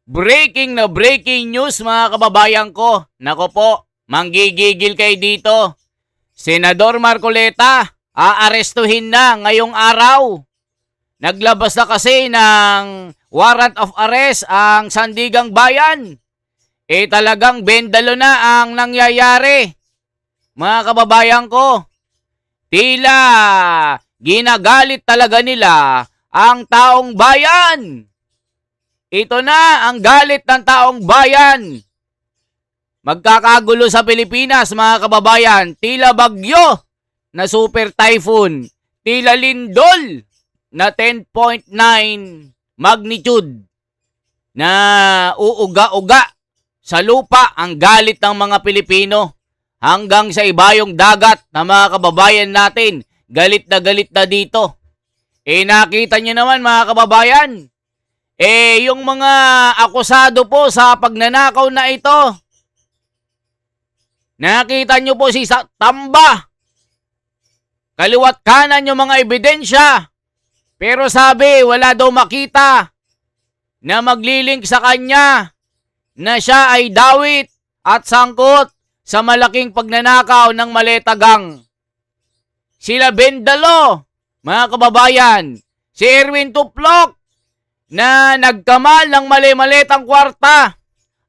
Breaking news mga kababayan ko. Nako po, manggigigil kayo dito. Senador Marcoleta, aarestuhin na ngayong araw. Naglabas na kasi ng warrant of arrest ang Sandigang Bayan. Talagang bendalo na ang nangyayari. Mga kababayan ko, tila ginagalit talaga nila ang taong bayan. Ito na ang galit ng taong bayan. Magkakagulo sa Pilipinas mga kababayan. Tila bagyo na super typhoon. Tila lindol na 10.9 magnitude na uuga-uga sa lupa ang galit ng mga Pilipino. Hanggang sa ibayong dagat na mga kababayan natin. Galit na dito. Nakita nyo naman mga kababayan. Yung mga akusado po sa pagnanakaw na ito. Nakita nyo po si Tamba. Kaliwat kanan yung mga ebidensya. Pero sabi, wala daw makita na maglilink sa kanya na siya ay dawit at sangkot sa malaking pagnanakaw ng Maleta Gang. Sila Bendalo, mga kababayan. Si Erwin Tuplok, na nagkamal ng mali-malitang kwarta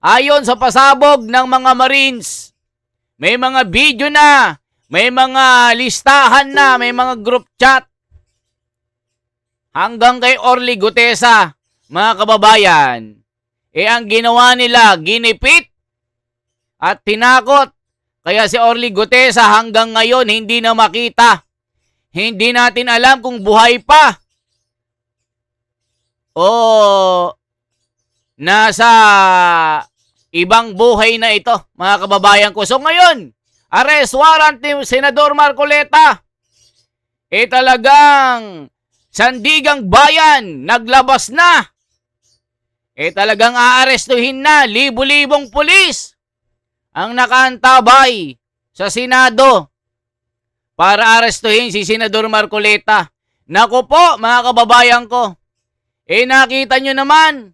ayon sa pasabog ng mga Marines. May mga video na, may mga listahan na, may mga group chat. Hanggang kay Orly Gutesa, mga kababayan, ang ginawa nila, ginipit at tinakot. Kaya si Orly Gutesa hanggang ngayon hindi na makita. Hindi natin alam kung buhay pa o nasa ibang buhay na ito, mga kababayan ko. So ngayon, arrest warrant ni Senador Marcoleta. Talagang Sandigang Bayan, naglabas na. Talagang aarestuhin na, libu-libong pulis ang nakaantabay sa Senado para arestuhin si Senador Marcoleta. Naku po, mga kababayan ko. Nakita nyo naman,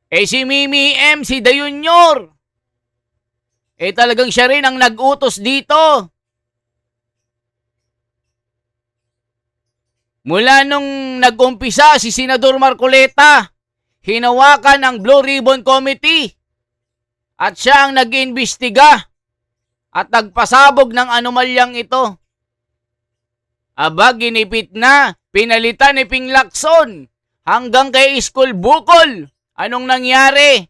si Mimi M, si Da Junior, talagang siya rin ang nag-utos dito. Mula nung nag-umpisa si Senador Marcoleta, hinawakan ang Blue Ribbon Committee at siya ang nag-iimbestiga at nagpasabog ng anomalyang ito. Aba, ginipit na, pinalitan ni Ping Lacson. Hanggang kay School Bukol. Anong nangyari?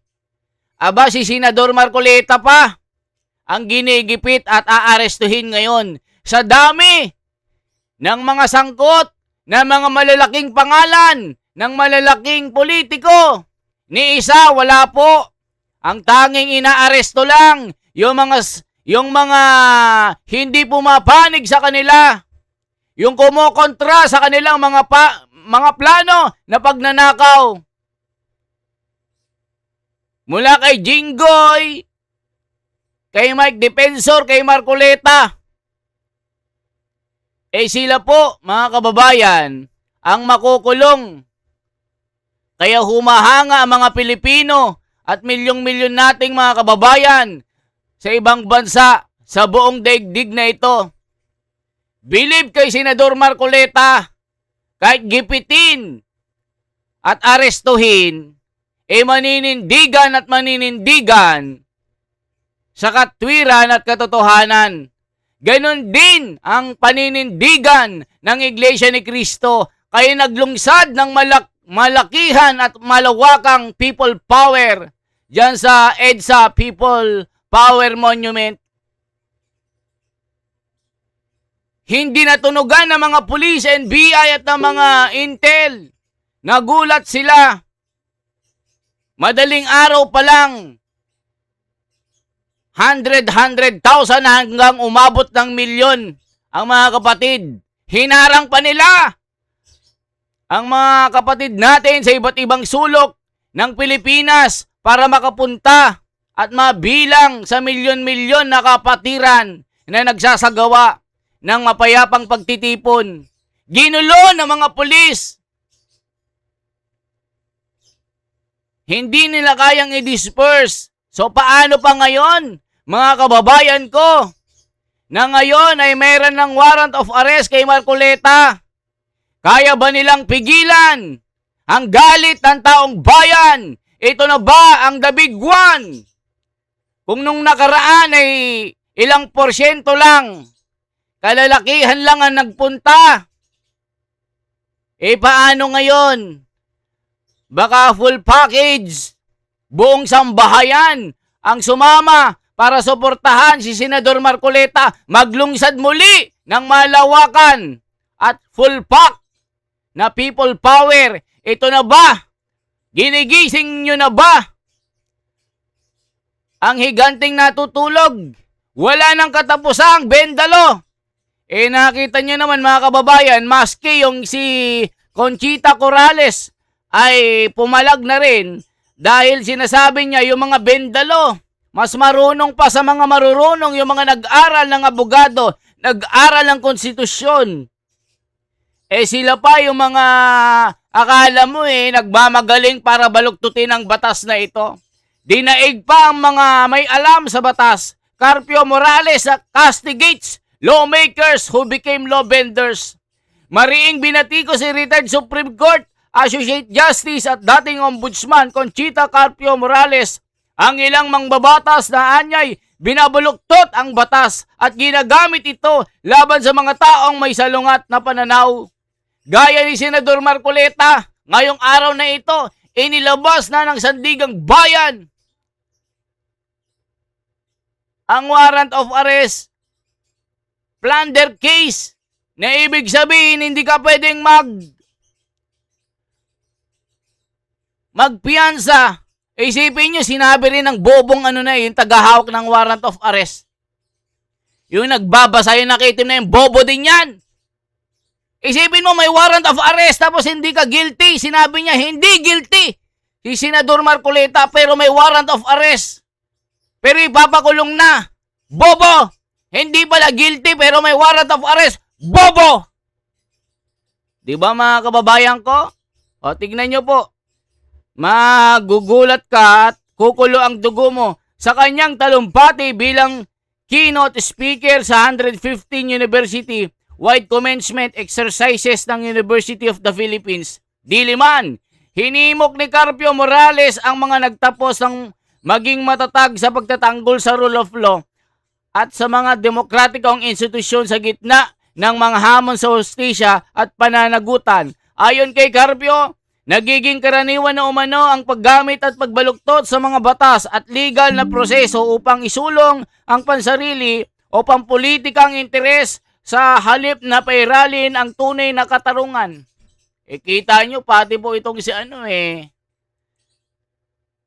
Aba, si Senador Marcoleta pa ang ginigipit at aarestuhin ngayon. Sa dami ng mga sangkot na mga malalaking pangalan ng malalaking politiko. Ni isa, wala po. Ang tanging inaaresto lang yung mga hindi pumapanig sa kanila. Yung kumokontra sa kanilang mga plano na pagnanakaw. Mula kay Jinggoy, kay Mike Defensor, kay Marcoleta. Sila po, mga kababayan, ang makukulong. Kaya humahanga ang mga Pilipino at milyong-milyon nating mga kababayan sa ibang bansa sa buong daigdig na ito. Believe kay Senador Marcoleta. Kahit gipitin at arestuhin, maninindigan at maninindigan sa katwiran at katotohanan. Ganon din ang paninindigan ng Iglesia ni Cristo. Kaya naglungsad ng malakihan at malawakang people power dyan sa EDSA People Power Monument. Hindi natunugan ng mga pulis, NBI at ng mga intel. Nagulat sila. Madaling araw pa lang, 100,000 hanggang umabot ng milyon ang mga kapatid. Hinarang pa nila ang mga kapatid natin sa iba't ibang sulok ng Pilipinas para makapunta at mabilang sa milyon-milyon na kapatiran na nagsasagawa ng mapayapang pagtitipon. Ginulo ng mga pulis Hindi nila kayang i-disperse. So paano pa ngayon, mga kababayan ko, na ngayon ay mayroon ng warrant of arrest kay Marcoleta? Kaya ba nilang pigilan ang galit ng taong bayan? Ito na ba ang the big one? Kung nung nakaraan ay ilang porsyento lang, kalalakihan lang ang nagpunta. Paano ngayon? Baka full package, buong sambahayan ang sumama para suportahan si Senador Marcoleta maglungsad muli ng malawakan at full pack na people power. Ito na ba? Ginigising nyo na ba ang higanting natutulog? Wala nang katapusang bendalo. Nakita nyo naman mga kababayan, maski yung si Conchita Corrales ay pumalag na rin dahil sinasabi niya yung mga bendalo, mas marunong pa sa mga marurunong yung mga nag-aral ng abogado, nag-aral ng konstitusyon. Sila pa yung mga akala mo nagmamagaling para baluktutin ang batas na ito. Dinaig pa ang mga may alam sa batas. Carpio Morales castigates lawmakers who became law benders. Mariing binati ko si retired Supreme Court Associate Justice at dating Ombudsman Conchita Carpio Morales. Ang ilang mangbabatas na anyay binabuluktot ang batas at ginagamit ito laban sa mga taong may salungat na pananaw. Gaya ni Senador Marcoleta, ngayong araw na ito, inilabas na ng Sandigang Bayan ang warrant of arrest, plunder case, na ibig sabihin hindi ka pwedeng magpiyansa. Isipin nyo, sinabi rin ng bobong yung tagahawak ng warrant of arrest. Yung nagbabasa, yung nakitim na yung bobo din yan. Isipin mo, may warrant of arrest tapos hindi ka guilty. Sinabi niya, hindi guilty si Senador Marcoleta pero may warrant of arrest. Pero ipapakulong na. Bobo! Hindi pala guilty pero may warrant of arrest. Bobo! Diba mga kababayan ko? O, tignan nyo po. Magugulat ka at kukulo ang dugo mo sa kanyang talumpati bilang keynote speaker sa 115 University-wide commencement exercises ng University of the Philippines. Diliman, hinimok ni Carpio Morales ang mga nagtapos ng maging matatag sa pagtatanggol sa rule of law at sa mga demokratikong institusyon sa gitna ng mga hamon sa hustisya at pananagutan. Ayon kay Carpio, nagiging karaniwan na umano ang paggamit at pagbaluktot sa mga batas at legal na proseso upang isulong ang pansarili o pampolitikang interes sa halip na pairalin ang tunay na katarungan. Kita nyo, pati po itong si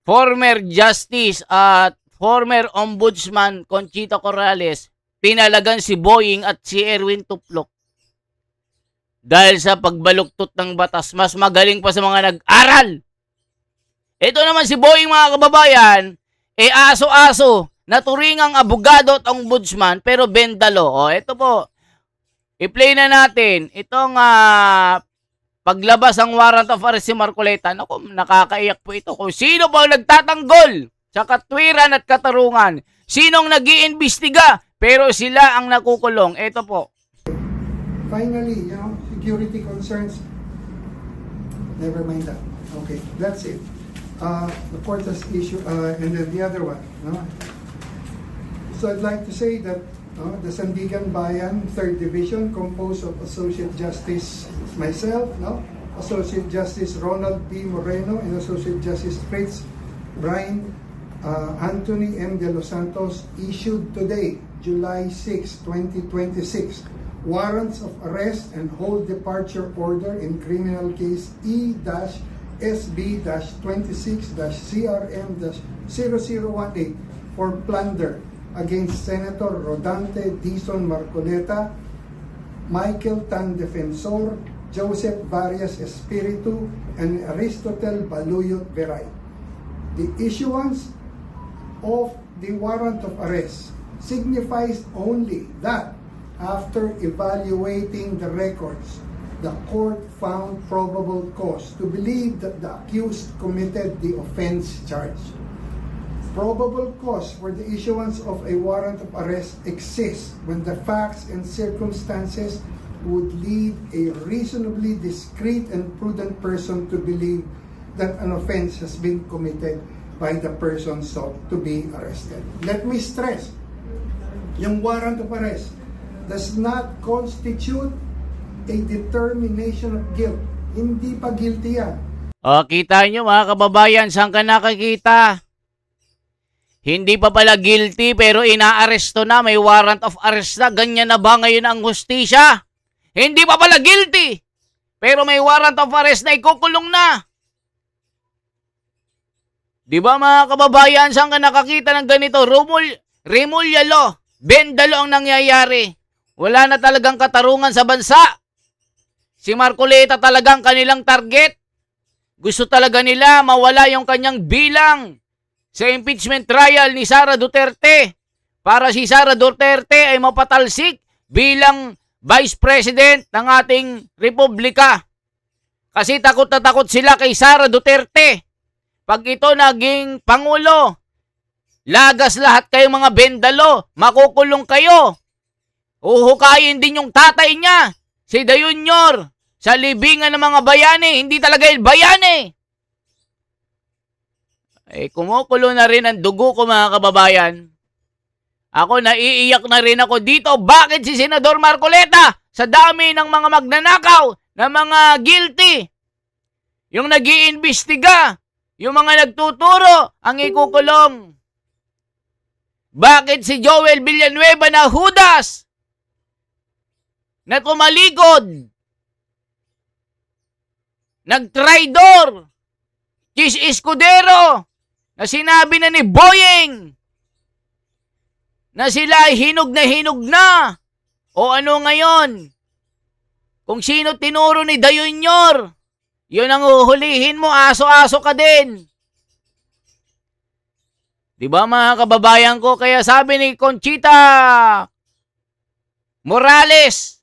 former Justice at former Ombudsman Conchita Corrales, pinalagan si Boying at si Erwin Tuplok. Dahil sa pagbaluktot ng batas, mas magaling pa sa mga nag-aral. Ito naman si Boying mga kababayan, aso-aso, naturingang abogado at ombudsman, pero bendalo. O, ito po, i-play na natin itong paglabas ang warrant of arrest si Marcoleta. Naku, nakakaiyak po ito. Kung sino pa ang nagtatanggol sa katwiran at katarungan, sinong nag-iimbestiga, pero sila ang nakukulong. Ito po. Finally, security concerns, never mind that. Okay, that's it. The court has issued, and then the other one. So I'd like to say that the Sandigan Bayan 3rd Division, composed of Associate Justice myself, Associate Justice Ronald P. Moreno, and Associate Justice Fritz Brian Anthony M. De Los Santos, issued today, July 6, 2026, warrants of arrest and hold departure order in criminal case E-SB-26-CRM-0018 for plunder against Senator Rodante Dizon Marcoleta, Michael Tan Defensor, Joseph Varias Espiritu, and Aristotel Baluyot Veray. The issuance of the warrant of arrest signifies only that after evaluating the records the court found probable cause to believe that the accused committed the offense charged. Probable cause for the issuance of a warrant of arrest exists when the facts and circumstances would lead a reasonably discreet and prudent person to believe that an offense has been committed by the person sought to be arrested. Let me stress, yung warrant of arrest does not constitute a determination of guilt. Hindi pa guilty yan. O, kita nyo mga kababayan, saan ka nakakita? Hindi pa pala guilty pero inaaresto na, may warrant of arrest na. Ganyan na ba ngayon ang hustisya? Hindi pa pala guilty pero may warrant of arrest na, ikukulong na. Di ba mga kababayan, saan ka nakakita ng ganito? Remulyalo, bendalo ang nangyayari. Wala na talagang katarungan sa bansa. Si Marcoleta talagang kanilang target. Gusto talaga nila mawala yung kanyang bilang sa impeachment trial ni Sara Duterte para si Sara Duterte ay mapatalsik bilang Vice President ng ating Republika. Kasi takot na takot sila kay Sara Duterte. Pag ito naging Pangulo, lagas lahat kayong mga bendalo, makukulong kayo. Uhukayin din yung tatay niya, si De Junior, sa libingan ng mga bayani. Hindi talaga bayani. Kumukulo na rin ang dugo ko mga kababayan. Ako naiiyak na rin ako dito. Bakit si Senador Marcoleta sa dami ng mga magnanakaw, ng mga guilty, yung nag-iimbestiga, yung mga nagtuturo, ang ikukulong? Bakit si Joel Villanueva na Judas na tumalikod, nagtraidor, Chis Escudero, na sinabi na ni Boyeng na sila ay hinog na. O ano ngayon? Kung sino tinuro ni De Junior, yun ang uhulihin mo, aso-aso ka din. Diba mga kababayan ko? Kaya sabi ni Conchita Morales,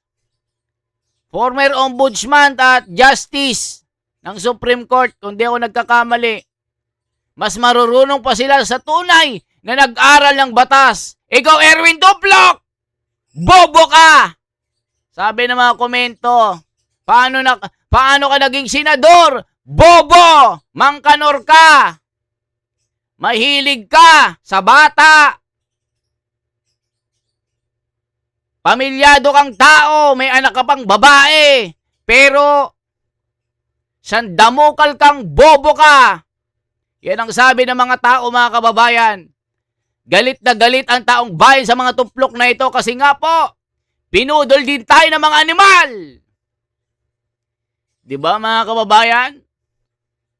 former ombudsman at justice ng Supreme Court, kung di ako nagkakamali, mas marurunong pa sila sa tunay na nag-aral ng batas. Ikaw, Erwin Duplok, bobo ka! Sabi ng mga komento, paano ka naging senador? Bobo! Mangkanor ka! Mahilig ka sa bata! Pamilyado kang tao, may anak ka pang babae, pero sandamukal kang bobo ka! Yan ang sabi ng mga tao, mga kababayan. Galit na galit ang taong bayan sa mga tuplok na ito kasi nga po, pinudol din tayo ng mga animal. Diba mga kababayan?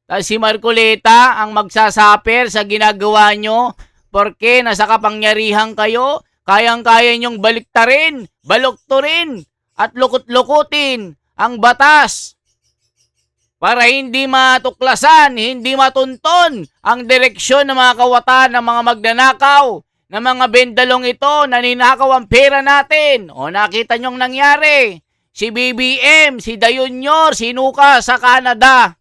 Tapos si Marcoleta ang magsasaper sa ginagawa nyo porque nasa kapangyarihan kayo, kayang-kaya nyong baliktarin, balukturin at lukut-lukutin ang batas para hindi matuklasan, hindi matunton ang direksyon ng mga kawatan ng mga magnanakaw, ng mga bendalong ito na ninakaw ang pera natin. O nakita nyong nangyari, si BBM, si De Junior, sinuka sa Canada.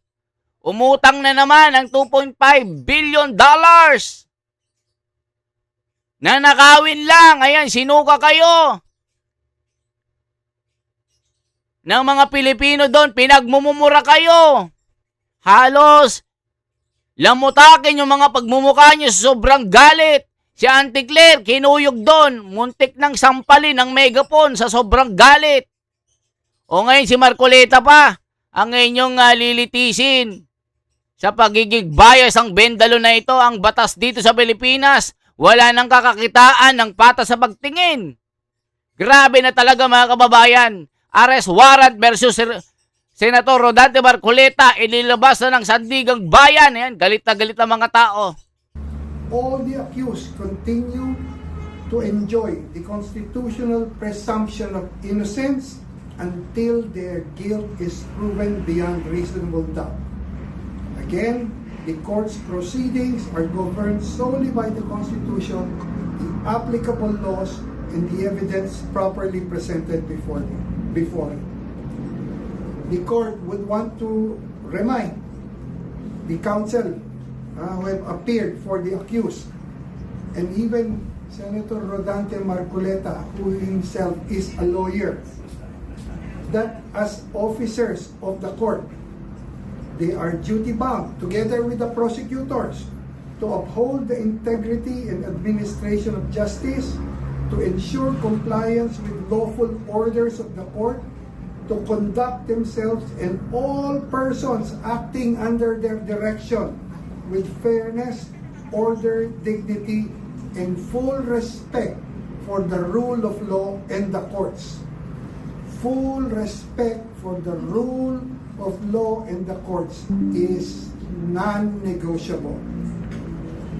Umutang na naman ang $2.5 billion. Nanakawin lang, ayan, sinuka kayo ng mga Pilipino doon, pinagmumura kayo. Halos lamutakin yung mga pagmumukha nyo sa sobrang galit. Si Auntie Claire, kinuyog doon, muntik ng sampalin ng megaphone sa sobrang galit. O ngayon si Marcoleta pa, ang inyong lilitisin sa pagiging bias ang bendalo na ito, ang batas dito sa Pilipinas. Wala nang kakakitaan ng patas sa pagtingin. Grabe na talaga mga kababayan. Arrest warrant versus Senator Rodante Marcoleta, inilabas na ng Sandigang Bayan. Ayan, galit na galit ang mga tao. All the accused continue to enjoy the constitutional presumption of innocence until their guilt is proven beyond reasonable doubt. Again, the court's proceedings are governed solely by the Constitution, the applicable laws, and the evidence properly presented before it. the court would want to remind the counsel who have appeared for the accused, and even Senator Rodante Marcoleta, who himself is a lawyer, that as officers of the court, they are duty-bound, together with the prosecutors, to uphold the integrity and administration of justice, to ensure compliance with lawful orders of the court, to conduct themselves and all persons acting under their direction with fairness, order, dignity, and full respect for the rule of law and the courts. Full respect for the rule of law and the courts is non-negotiable.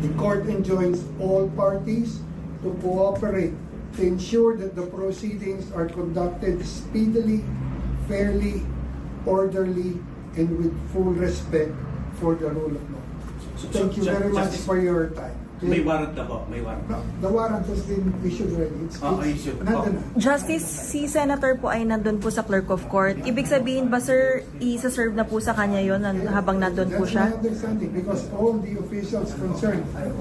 The court enjoins all parties to cooperate to ensure that the proceedings are conducted speedily, fairly, orderly, and with full respect for the rule of law. Thank you very much for your time. May warrant na po, may warrant. No, the warrant has been issued already. Issued. Nandun na. Justice, si Senator po ay nandun po sa clerk of court. Ibig sabihin ba, sir, isa-serve na po sa kanya yon habang nandun po That's siya? my understanding because all the officials concerned are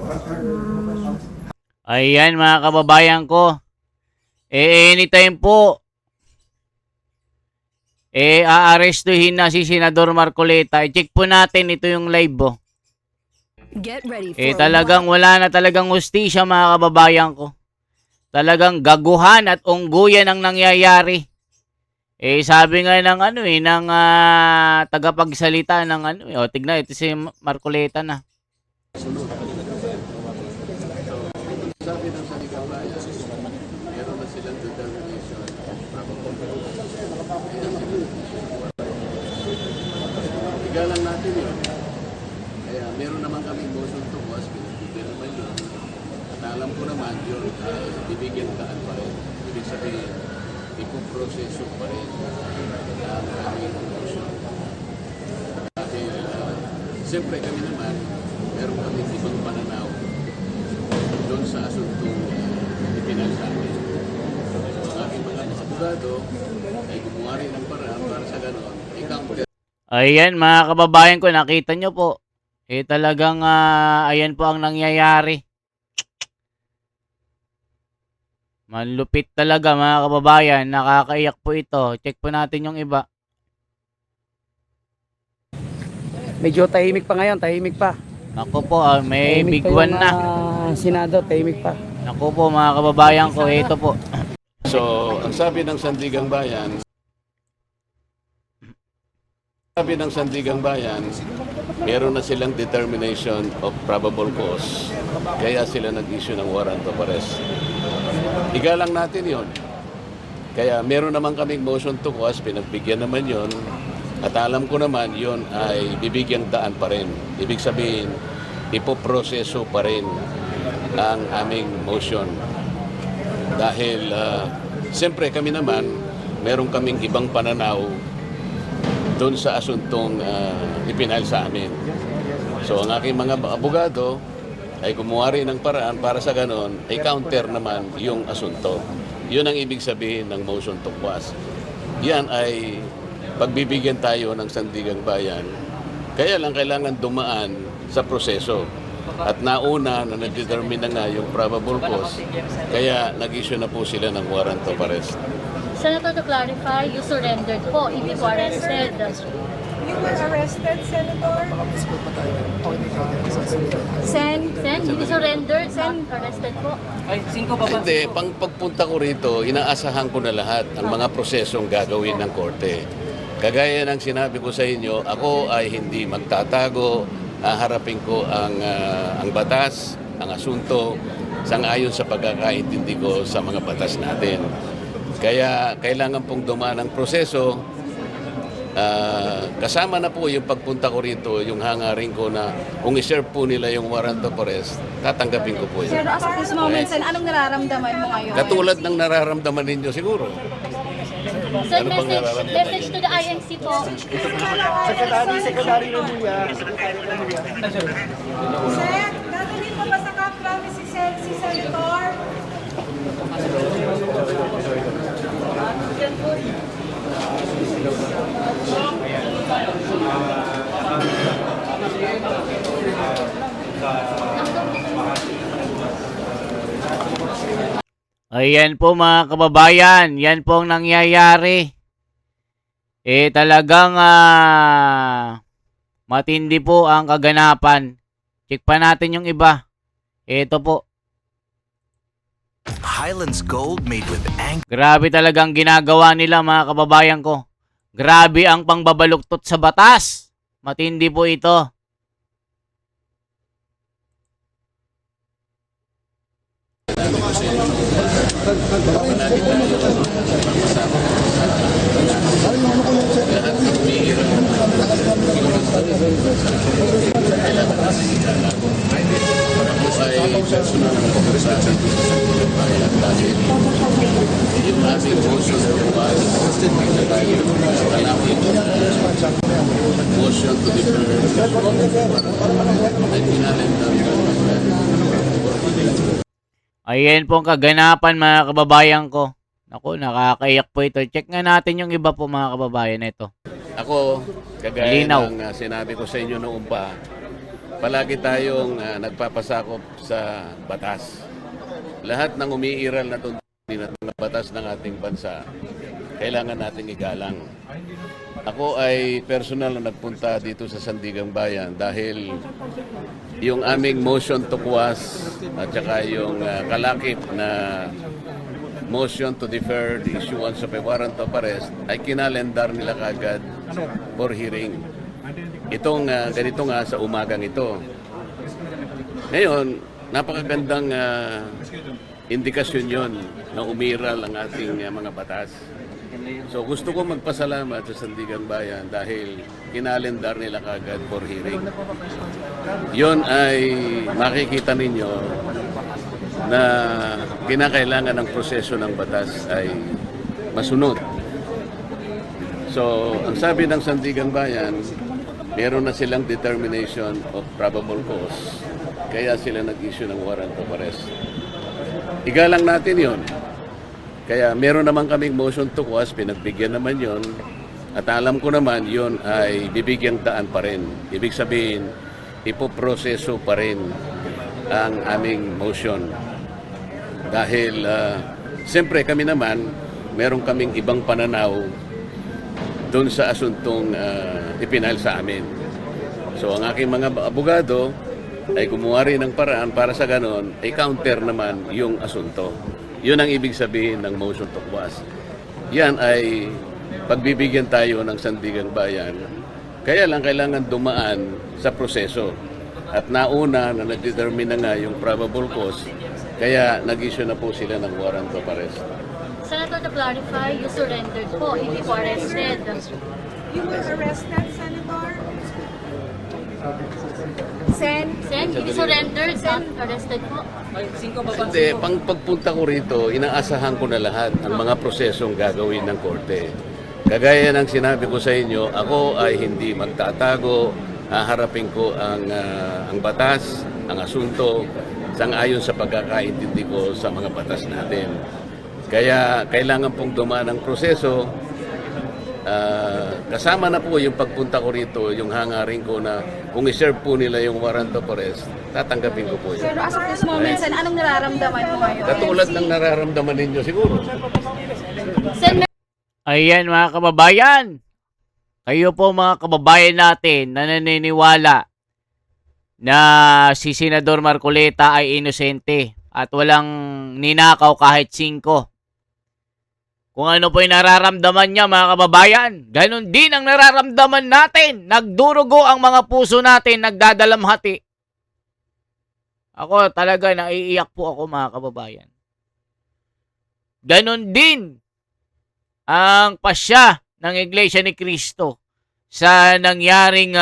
Ayan mga kababayan ko. Anytime po, aarestuhin na si Senador Marcoleta. I-check po natin ito yung live oh. Get ready for Talagang wala na talagang hustisya mga kababayan ko. Talagang gaguhan at ungguyan ang nangyayari. Sabi nga ng ng tagapagsalita ng tignan ito si Marcoleta na. Sabi ng Sanigabaya, meron na silang determination of probable cause. Igalan natin yun. Kaya meron naman kaming motion to cause, pinagpipil naman yun. At alam ko naman yun, bibigyan taan pa rin. Ibig sabihin, ipoproseso pa rin ang aming motion. Dahil, siyempre kami naman, meron kami ibang pananaw doon sa asuntong ipinal sa amin. Ang aking mga abogado ay gumawa rin ng paraan para sa ganon, i-counter. Ayan mga kababayan ko, nakita nyo po. Talagang ayan po ang nangyayari. Manlupit talaga mga kababayan, nakakaiyak po ito. Check po natin yung iba. Medyo tahimik pa ngayon, tahimik pa. Ako po, may Tahimik big pa one yung, na. Senado, tahimik pa. Ako po mga kababayan ko, ito po. So, ang sabi ng Sandigang Bayan, meron na silang determination of probable cause. Kaya sila nag-issue ng warrant of arrest. Igalang natin yon. Kaya meron naman kaming motion to cause, pinagbigyan naman yon. At alam ko naman yon ay bibigyang daan pa rin. Ibig sabihin, ipoproseso pa rin ang aming motion. Dahil siyempre kami naman, meron kaming ibang pananaw doon sa asuntong ipinal sa amin. So ang aking mga abogado ay gumawa rin ng paraan para sa ganon, ay counter naman yung asunto. Yun ang ibig sabihin ng motion to quash. Yan ay pagbibigyan tayo ng Sandigang Bayan. Kaya lang kailangan dumaan sa proseso. At nauna na nag-determine na nga yung probable cause, kaya nag-issue na po sila ng warrant of arrest. Senator, to clarify, you surrendered po, hindi po arrested. You were arrested, Senator? Sen, hindi surrendered, Sen, arrested po. Hindi, pagpunta ko rito, inaasahan ko na lahat ang mga prosesong gagawin ng korte. Kagaya ng sinabi ko sa inyo, ako ay hindi magtatago, haharapin ko ang batas, ang asunto, sangayon sa pagkakaintindi ko sa mga batas natin. Kaya kailangan pong dumaan ang proseso. Kasama na po yung pagpunta ko rito, yung hangarin ko na kung i-serve po nila yung warrant of arrest, tatanggapin ko po yun. Pero as of this moment, Sen, anong nararamdaman mo ngayon? Katulad ng nararamdaman ninyo siguro. Sen, Ano bang nararamdaman message niyo? to the INC po. Secretary Remulla. Sen, gagawin mo ba sa kapromise si Senator? Ayan po mga kababayan, yan po ang nangyayari. Talagang matindi po ang kaganapan. Check pa natin yung iba. Ito po. Highlands Gold made with Grabe talagang ginagawa nila mga kababayan ko. Grabe ang pangbabaluktot sa batas. Matindi po ito. Motion to defer. Ayan po ang kaganapan mga kababayan ko. Naku, nakakaiyak po ito. Check nga natin yung iba po mga kababayan ito. Ako, kagaya Linaw. ng sinabi ko sa inyo noong pa, palagi tayong nagpapasakop sa batas. Lahat ng umiiral na tuntunin at mga batas ng ating bansa, kailangan nating igalang. Ako ay personal na nagpunta dito sa Sandigang Bayan dahil yung aming motion to quash at saka yung kalakip na motion to defer the issuance of a warrant of arrest ay kinalendar nila kagad for hearing. Itong ganito nga sa umagang ito. Ngayon, napakagandang indikasyon yon na umiral ang ating mga batas. So gusto ko magpasalamat sa Sandigang Bayan dahil kinalendar nila kagad for hearing. Yon ay makikita ninyo na kinakailangan ng proseso ng batas ay masunod. So ang sabi ng Sandigang Bayan, meron na silang determination of probable cause, kaya sila nag-issue ng warrant of arrest. Igalang natin yon. Kaya meron naman kaming motion to quash, pinagbigyan naman yon. At alam ko naman yon ay bibigyang daan pa rin. Ibig sabihin, ipoproseso pa rin ang aming motion. Dahil siyempre kami naman, meron kaming ibang pananaw doon sa asuntong ipinal sa amin. So ang aking mga abogado ay gumawa rin ng paraan para sa ganon, ay counter naman yung asunto. Yun ang ibig sabihin ng motion to quash. Yan ay pagbibigyan tayo ng Sandigang Bayan. Kaya lang kailangan dumaan sa proseso. At nauna na nag-determine na nga yung probable cause, kaya nag-issue na po sila ng warrant of arrest. Senator, to clarify, you surrendered po, hindi po arrested. You were arrested, Senator? Sen? Sen, hindi surrendered, arrested po. Hindi, pagpunta ko rito, inaasahan ko na lahat ang mga prosesong gagawin ng korte. Kagaya ng sinabi ko sa inyo, ako ay hindi magtatago, haharapin ko ang batas, ang asunto, sang-ayon sa pagkakaintindi ko sa mga batas natin. Kaya kailangan pong dumaan ang proseso. Kasama na po yung pagpunta ko rito, yung hangarin ko na kung iserve po nila yung warrant of arrest, tatanggapin ko po yun. Pero as of this moment, Sen, anong nararamdaman mo ngayon? Katulad ng nararamdaman ninyo siguro. Sen, Ayan mga kababayan. Kayo po mga kababayan natin na naniniwala na si Senador Marcoleta ay inosente at walang ninakaw kahit 5. Kung ano po yung nararamdaman niya mga kababayan, ganun din ang nararamdaman natin. Nagdurugo ang mga puso natin, nagdadalamhati. Ako talaga naiiyak po ako mga kababayan. Ganun din ang pasya ng Iglesia ni Cristo sa nangyaring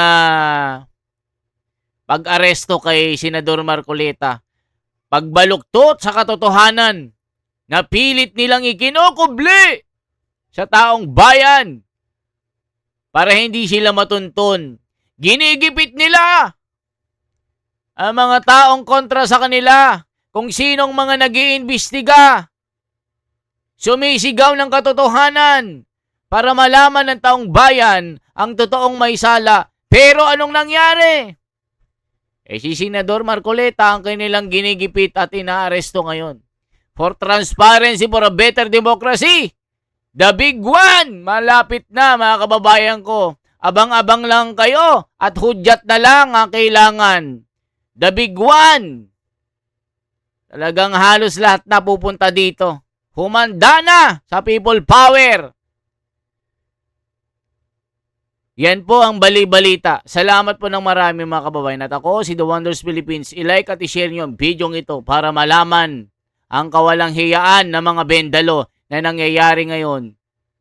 pag-aresto kay Senador Marcoleta. Pagbaluktot sa katotohanan na pilit nilang ikinukubli sa taong bayan para hindi sila matuntun. Ginigipit nila ang mga taong kontra sa kanila, kung sinong mga nag-iimbestiga. Sumisigaw ng katotohanan para malaman ng taong bayan ang totoong may sala. Pero anong nangyari? Si Senador Marcoleta ang kanilang ginigipit at inaaresto ngayon. For transparency, for a better democracy. The big one! Malapit na mga kababayan ko. Abang-abang lang kayo at hudyat na lang ang kailangan. The big one! Talagang halos lahat na pupunta dito. Humanda na sa people power. Yan po ang bali-balita. Salamat po ng marami mga kababayan. At ako, si The Wonders Philippines. I-like at i-share nyo ang video ito para malaman ang kawalang hiyaan ng mga bendalo na nangyayari ngayon.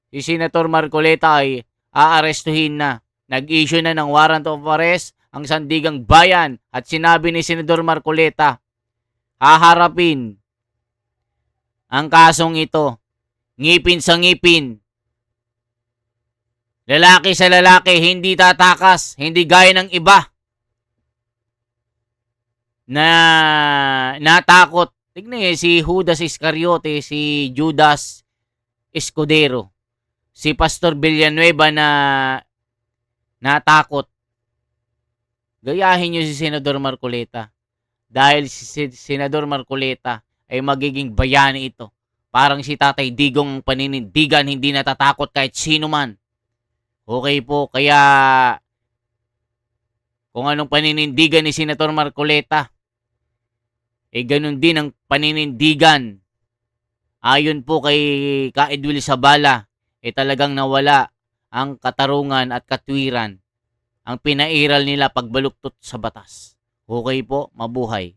Si Senator Marcoleta ay aarestuhin na. Nag-issue na ng warrant of arrest ang Sandigang Bayan at sinabi ni Senador Marcoleta, haharapin ang kasong ito. Ngipin sa ngipin. Lalaki sa lalaki, hindi tatakas, hindi gaya ng iba na natakot. Tignan niyo, si Judas Iscariote, si Judas Escudero, si Pastor Villanueva na natakot. Gayahin niyo si Senador Marcoleta dahil si Senador Marcoleta ay magiging bayani ito. Parang si Tatay Digong ang paninindigan, hindi natatakot kahit sino man. Okay po, kaya kung anong paninindigan ni Senator Marcoleta, ganun din ang paninindigan. Ayon po kay Ka Edwil Sabala, talagang nawala ang katarungan at katwiran. Ang pinairal nila pagbaluktot sa batas. Okay po, mabuhay.